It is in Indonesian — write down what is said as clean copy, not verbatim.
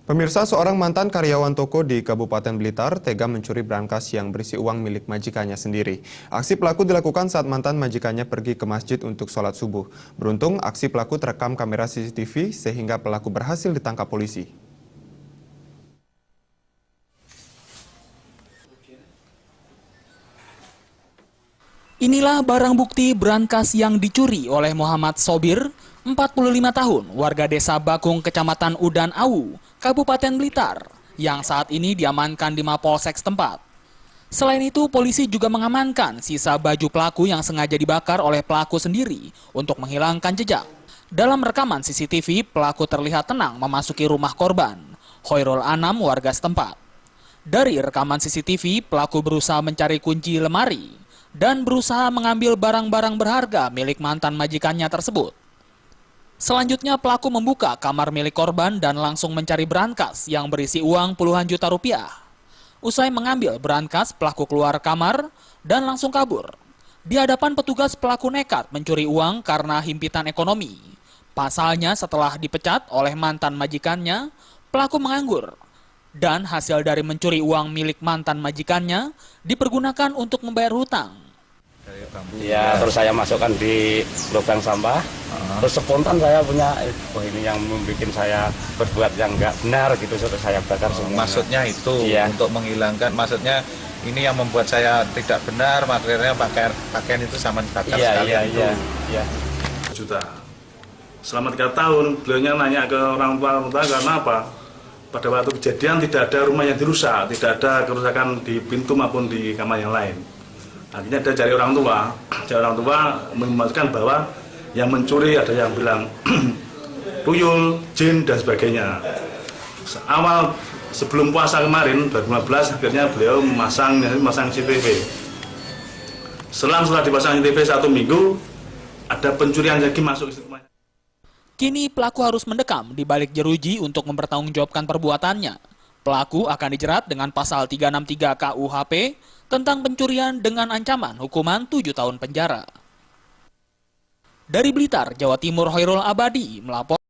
Pemirsa, seorang mantan karyawan toko di Kabupaten Blitar tega mencuri brankas yang berisi uang milik majikannya sendiri. Aksi pelaku dilakukan saat mantan majikannya pergi ke masjid untuk sholat subuh. Beruntung, aksi pelaku terekam kamera CCTV sehingga pelaku berhasil ditangkap polisi. Inilah barang bukti brankas yang dicuri oleh Muhammad Sobir, 45 tahun, warga desa Bakung, Kecamatan Udan Awu, Kabupaten Blitar, yang saat ini diamankan di Mapolsek setempat. Selain itu, polisi juga mengamankan sisa baju pelaku yang sengaja dibakar oleh pelaku sendiri untuk menghilangkan jejak. Dalam rekaman CCTV, pelaku terlihat tenang memasuki rumah korban, Hoirul Anam, warga setempat. Dari rekaman CCTV, pelaku berusaha mencari kunci lemari dan berusaha mengambil barang-barang berharga milik mantan majikannya tersebut. Selanjutnya, pelaku membuka kamar milik korban dan langsung mencari brankas yang berisi uang puluhan juta rupiah. Usai mengambil brankas, pelaku keluar kamar dan langsung kabur. Di hadapan petugas, pelaku nekat mencuri uang karena himpitan ekonomi. Pasalnya, setelah dipecat oleh mantan majikannya, pelaku menganggur. Dan hasil dari mencuri uang milik mantan majikannya dipergunakan untuk membayar hutang. Ya, terus saya masukkan di lubang sampah. Terus spontan saya punya, ini yang membuat saya berbuat yang nggak benar gitu, terus saya bakar semua. Maksudnya itu untuk menghilangkan, maksudnya ini yang membuat saya tidak benar, makanya pakaian itu sama dibakar sekali. Iya. Juta. Selama 3 tahun, beliaunya nanya ke orang tua karena apa? Pada waktu kejadian tidak ada rumah yang dirusak, tidak ada kerusakan di pintu maupun di kamar yang lain. Akhirnya ada cari orang tua memastikan bahwa yang mencuri ada yang bilang tuyul, jin dan sebagainya. Awal sebelum puasa kemarin 2015 akhirnya beliau memasang CCTV. Setelah dipasang CCTV 1 minggu ada pencurian lagi masuk ke rumah. Kini pelaku harus mendekam di balik jeruji untuk mempertanggungjawabkan perbuatannya. Pelaku akan dijerat dengan pasal 363 KUHP tentang pencurian dengan ancaman hukuman 7 tahun penjara. Dari Blitar, Jawa Timur, Hoirul Abadi melapor.